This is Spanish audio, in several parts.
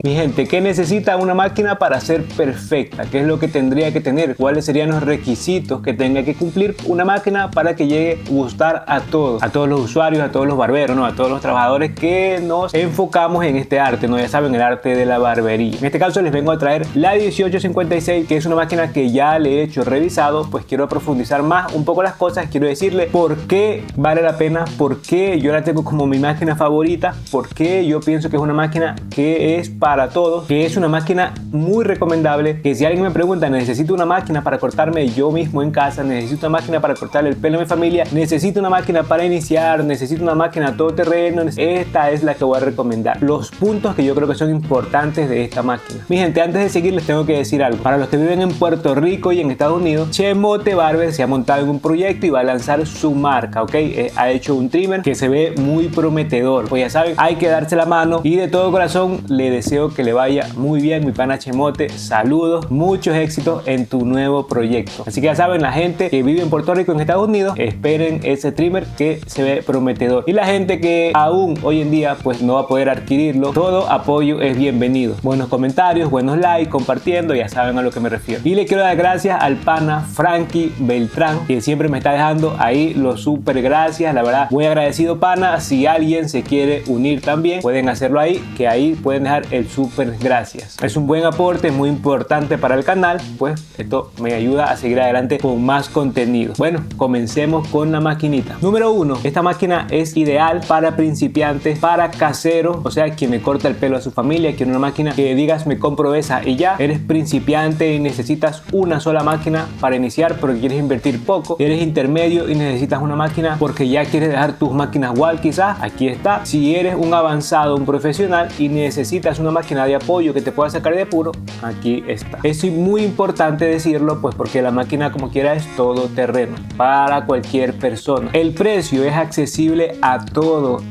Mi gente, ¿qué necesita una máquina para ser perfecta? ¿Qué es lo que tendría que tener? ¿Cuáles serían los requisitos que tenga que cumplir una máquina para que llegue a gustar a todos los usuarios, a todos los barberos, ¿no? A todos los trabajadores que nos enfocamos en este arte, ¿no? Ya saben, el arte de la barbería. En este caso les vengo a traer la 1856, que es una máquina que ya le he hecho revisado, pues quiero profundizar más un poco las cosas, quiero decirle por qué vale la pena, por qué yo la tengo como mi máquina favorita, por qué yo pienso que es una máquina que es para todos, que es una máquina muy recomendable, que si alguien me pregunta, necesito una máquina para cortarme yo mismo en casa, necesito una máquina para cortarle el pelo a mi familia, necesito una máquina para iniciar, necesito una máquina todoterreno, esta es la que voy a recomendar. Los puntos que yo creo que son importantes de esta máquina. Mi gente, antes de seguir les tengo que decir algo. Para los que viven en Puerto Rico y en Estados Unidos, Chemote Barber se ha montado en un proyecto y va a lanzar su marca, ¿ok? Ha hecho un trimmer que se ve muy prometedor. Pues ya saben, hay que darse la mano y de todo corazón le deseo que le vaya muy bien, mi pana Chemote. Saludos, muchos éxitos en tu nuevo proyecto. Así que ya saben, la gente que vive en Puerto Rico, en Estados Unidos, esperen ese trimmer que se ve prometedor. Y la gente que aún hoy en día pues no va a poder adquirirlo, todo apoyo es bienvenido. Buenos comentarios, buenos likes, compartiendo, ya saben a lo que me refiero. Y le quiero dar gracias al pana Frankie Beltrán, que siempre me está dejando ahí los super gracias. La verdad, muy agradecido, pana. Si alguien se quiere unir también, pueden hacerlo ahí, que ahí pueden dejar el súper gracias. Es un buen aporte, es muy importante para el canal, pues esto me ayuda a seguir adelante con más contenido. Bueno, comencemos con la maquinita. Número 1, esta máquina es ideal para principiantes, para caseros, o sea, quien me corta el pelo a su familia, quiere una máquina que digas me compro esa y ya. Eres principiante y necesitas una sola máquina para iniciar porque quieres invertir poco. Eres intermedio y necesitas una máquina porque ya quieres dejar tus máquinas wall, quizás, aquí está. Si eres un avanzado, un profesional y necesitas una máquina de apoyo que te pueda sacar de apuro, aquí está. Es muy importante decirlo, pues porque la máquina como quiera es todo terreno para cualquier persona. El precio es accesible a todos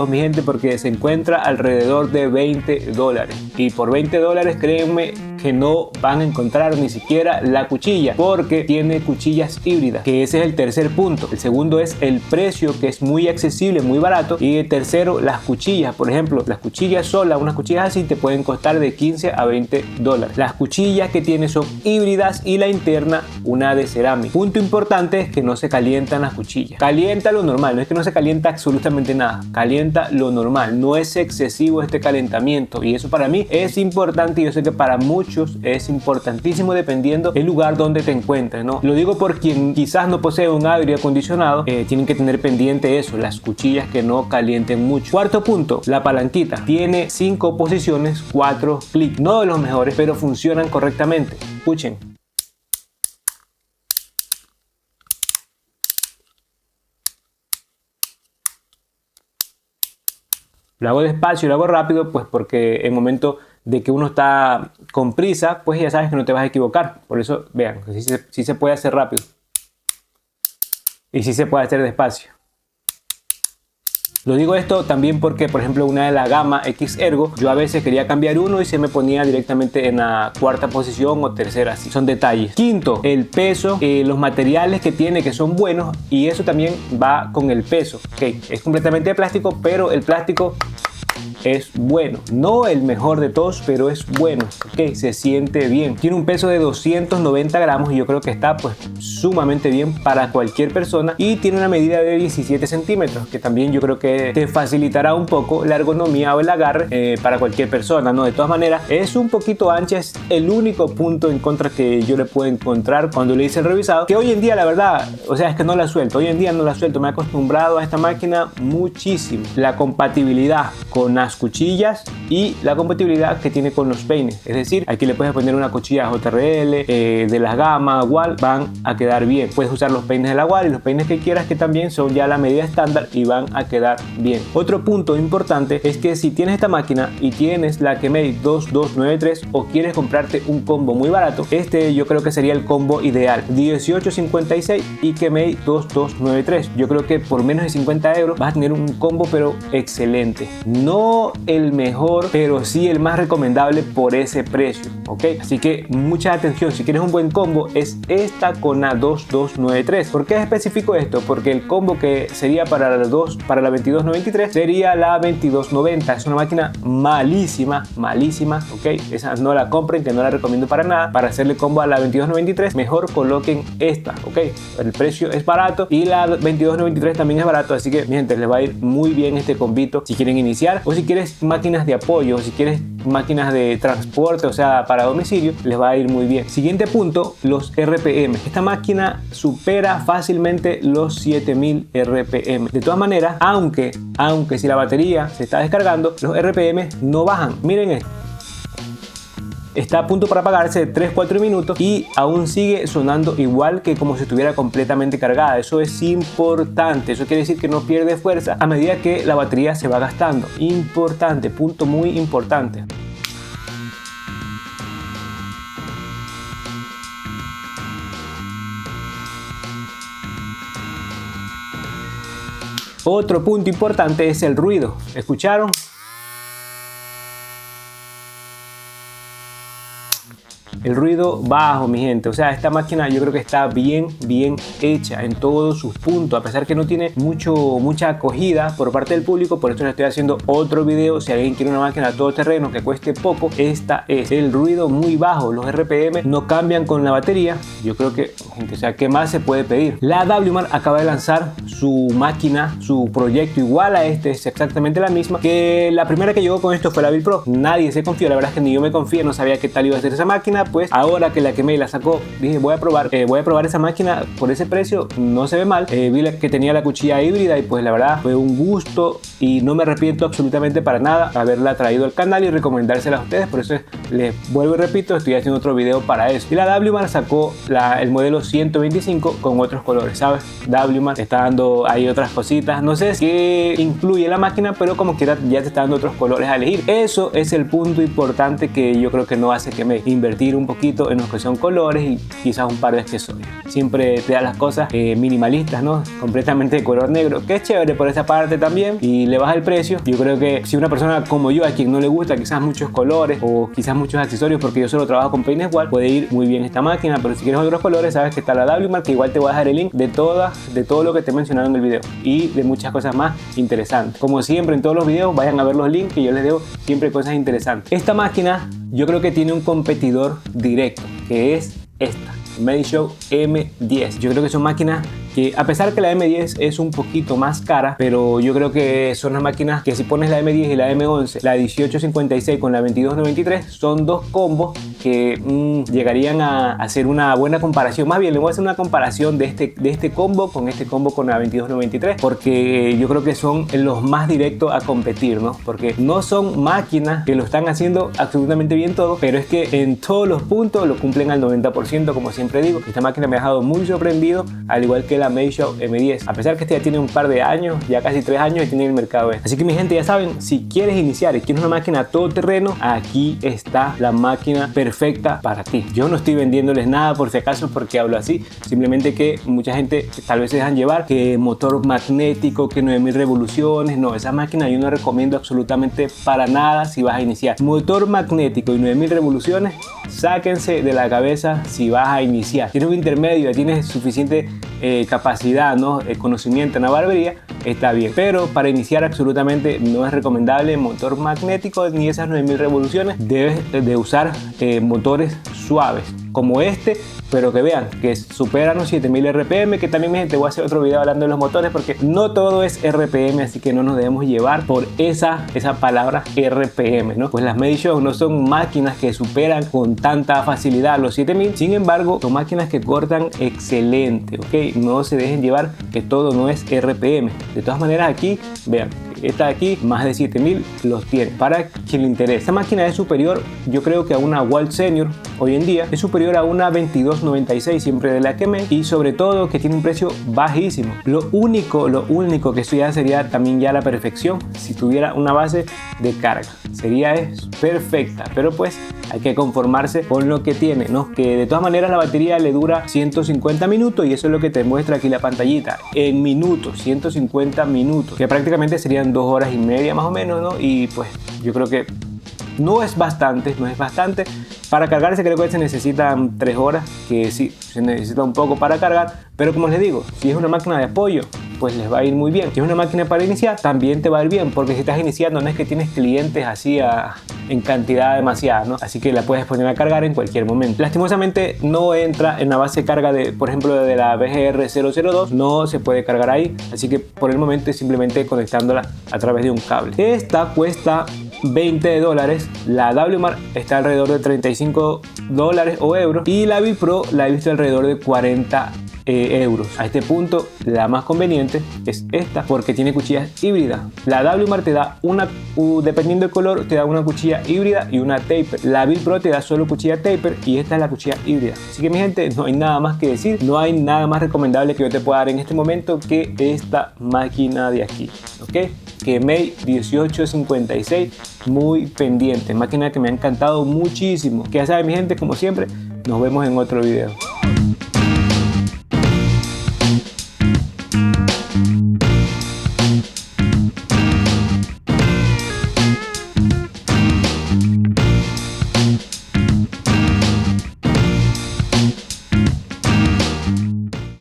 mi gente, porque se encuentra alrededor de $20 y por $20 créanme que no van a encontrar ni siquiera la cuchilla, porque tiene cuchillas híbridas, que ese es el tercer punto. El segundo es el precio, que es muy accesible, muy barato. Y el tercero, las cuchillas. Por ejemplo, las cuchillas solas, unas cuchillas así te pueden costar de 15 a $20. Las cuchillas que tiene son híbridas y la interna una de cerámica. Punto importante es que no se calientan las cuchillas. Calienta lo normal, no es que no se calienta absolutamente nada, calienta lo normal, no es excesivo este calentamiento, y eso para mí es importante y yo sé que para muchos es importantísimo dependiendo el lugar donde te encuentres, ¿no? Lo digo por quien quizás no posee un aire acondicionado, tienen que tener pendiente eso, las cuchillas que no calienten mucho. Cuarto punto, la palanquita. Tiene 5 posiciones, 4 clics, no de los mejores, pero funcionan correctamente. Escuchen. Lo hago despacio, lo hago rápido, pues porque en el momento de que uno está con prisa, pues ya sabes que no te vas a equivocar. Por eso, vean, sí se puede hacer rápido. Y sí se puede hacer despacio. Lo digo esto también porque, por ejemplo, una de la gama X Ergo, yo a veces quería cambiar uno y se me ponía directamente en la cuarta posición o tercera, así. Son detalles. Quinto, el peso, los materiales que tiene, que son buenos, y eso también va con el peso. Okay, es completamente de plástico, pero el plástico es bueno, no el mejor de todos, pero es bueno, ok, se siente bien. Tiene un peso de 290 gramos y yo creo que está pues sumamente bien para cualquier persona, y tiene una medida de 17 centímetros, que también yo creo que te facilitará un poco la ergonomía o el agarre para cualquier persona, ¿no? De todas maneras, es un poquito ancha, es el único punto en contra que yo le puedo encontrar cuando le hice el revisado, que hoy en día la verdad, o sea, es que no la suelto, hoy en día no la suelto, me he acostumbrado a esta máquina muchísimo. La compatibilidad con las cuchillas y la compatibilidad que tiene con los peines, es decir, aquí le puedes poner una cuchilla JRL de las gamas WAL, van a quedar bien. Puedes usar los peines de la WAL y los peines que quieras, que también son ya la medida estándar y van a quedar bien. Otro punto importante es que si tienes esta máquina y tienes la Kemei 2293 o quieres comprarte un combo muy barato, este yo creo que sería el combo ideal, 1856 y Kemei 2293. Yo creo que por menos de 50 euros vas a tener un combo pero excelente. No no el mejor, pero sí el más recomendable por ese precio, ¿ok? Así que mucha atención, si quieres un buen combo es esta con la 2293. ¿Por qué especifico esto? Porque el combo que sería para la 2293 sería la 2290. Es una máquina malísima, ok, esa no la compren, que no la recomiendo para nada. Para hacerle combo a la 2293 mejor coloquen esta, ok, el precio es barato y la 2293 también es barato, así que mi gente, les va a ir muy bien este combito si quieren iniciar, o si quieres máquinas de apoyo, o si quieres máquinas de transporte, o sea, para domicilio, les va a ir muy bien. Siguiente punto, los RPM. Esta máquina supera fácilmente los 7000 RPM. De todas maneras, aunque si la batería se está descargando, los RPM no bajan. Miren esto. Está a punto para apagarse de 3-4 minutos y aún sigue sonando igual que como si estuviera completamente cargada. Eso es importante, eso quiere decir que no pierde fuerza a medida que la batería se va gastando. Importante, punto muy importante. Otro punto importante es el ruido. ¿Escucharon? El ruido bajo, mi gente. O sea, esta máquina yo creo que está bien hecha en todos sus puntos, a pesar que no tiene mucha acogida por parte del público. Por eso le estoy haciendo otro video. Si alguien quiere una máquina todoterreno que cueste poco, esta es. El ruido muy bajo, los RPM no cambian con la batería. Yo creo que, gente, o sea, ¿qué más se puede pedir? La WMAR acaba de lanzar su máquina, su proyecto igual a este, es exactamente la misma. Que la primera que llegó con esto fue la Build Pro. Nadie se confió, la verdad es que ni yo me confié, no sabía qué tal iba a ser esa máquina. Pues ahora que la quemé y la sacó, dije voy a probar esa máquina por ese precio, no se ve mal. Vi que tenía la cuchilla híbrida y pues la verdad fue un gusto y no me arrepiento absolutamente para nada haberla traído al canal y recomendársela a ustedes. Por eso les vuelvo y repito, estoy haciendo otro video para eso. Y la WMAR sacó el modelo 125 con otros colores, ¿sabes? WMAR está dando ahí otras cositas, no sé qué incluye la máquina, pero como quiera ya te está dando otros colores a elegir. Eso es el punto importante que yo creo que no hace que me invertir un poquito en lo que son colores y quizás un par de accesorios. Siempre te da las cosas minimalistas, ¿no? Completamente de color negro, que es chévere por esa parte también, y le baja el precio. Yo creo que si una persona como yo, a quien no le gusta quizás muchos colores o quizás muchos accesorios, porque yo solo trabajo con peines igual, puede ir muy bien esta máquina. Pero si quieres otros colores, sabes que está la WMAR, que igual te voy a dejar el link de todo lo que te he mencionado en el video y de muchas cosas más interesantes. Como siempre en todos los videos, vayan a ver los links que yo les dejo, siempre cosas interesantes. Esta máquina yo creo que tiene un competidor directo, que es esta Meishow M10. Yo creo que son máquinas que, a pesar que la M10 es un poquito más cara, pero yo creo que son las máquinas que, si pones la M10 y la M11, la 1856 con la 2293, son dos combos que llegarían a hacer una buena comparación. Más bien le voy a hacer una comparación de este combo con la 2293, porque yo creo que son los más directos a competir, ¿no? Porque no son máquinas que lo están haciendo absolutamente bien todo, pero es que en todos los puntos lo cumplen al 90%, como siempre digo. Esta máquina me ha dejado muy sorprendido, al igual que la Meishow M10, a pesar que este ya tiene un par de años, ya casi 3 años, y tiene el mercado. Así que mi gente, ya saben, si quieres iniciar y quieres una máquina todoterreno, aquí está la máquina perfecta para ti. Yo no estoy vendiéndoles nada por si acaso porque hablo así, simplemente que mucha gente tal vez se dejan llevar, que motor magnético, que 9000 revoluciones. No, esa máquina yo no recomiendo absolutamente para nada si vas a iniciar. Motor magnético y 9000 revoluciones, sáquense de la cabeza si vas a iniciar. Tienes un intermedio, ya tienes suficiente capacidad, ¿no? Conocimiento en la barbería, está bien, pero para iniciar absolutamente no es recomendable motor magnético ni esas 9000 revoluciones. Debes de usar motores suaves como este, pero que vean que superan los 7000 RPM, que también, mi gente, voy a hacer otro video hablando de los motores, porque no todo es RPM, así que no nos debemos llevar por esa palabra RPM, ¿no? Pues las Meishow no son máquinas que superan con tanta facilidad los 7000, sin embargo son máquinas que cortan excelente, ¿ok? No se dejen llevar que todo no es RPM. De todas maneras, aquí, vean, esta de aquí, más de 7000 los tiene, para quien le interese. Esta máquina es superior, yo creo, que a una Walt Senior hoy en día, es superior a una 2296, siempre de la quemé, y sobre todo que tiene un precio bajísimo. Lo único que esto ya sería también ya la perfección, si tuviera una base de carga, sería perfecta, pero pues hay que conformarse con lo que tiene, ¿no? Que de todas maneras la batería le dura 150 minutos, y eso es lo que te muestra aquí la pantallita, en minutos, 150 minutos, que prácticamente serían serían 2 horas y media más o menos, ¿no? Y pues yo creo que no es bastante. Para cargarse creo que se necesitan 3 horas, que sí, se necesita un poco para cargar, pero como les digo, si es una máquina de apoyo, pues les va a ir muy bien. Si es una máquina para iniciar, también te va a ir bien, porque si estás iniciando no es que tienes clientes así en cantidad demasiada, ¿no? Así que la puedes poner a cargar en cualquier momento. Lastimosamente no entra en la base de carga de, por ejemplo, de la BGR002, no se puede cargar ahí, así que por el momento es simplemente conectándola a través de un cable. Esta cuesta $20, la WMARK está alrededor de $35 o euros, y la Build Pro la he visto alrededor de 40 euros. A este punto la más conveniente es esta, porque tiene cuchillas híbridas. La WMARK te da una, dependiendo del color, te da una cuchilla híbrida y una taper. La Build Pro te da solo cuchilla taper y esta es la cuchilla híbrida. Así que mi gente, no hay nada más que decir, no hay nada más recomendable que yo te pueda dar en este momento que esta máquina de aquí, ¿ok? Kemei 1856, muy pendiente, máquina que me ha encantado muchísimo. Que ya saben mi gente, como siempre, nos vemos en otro video.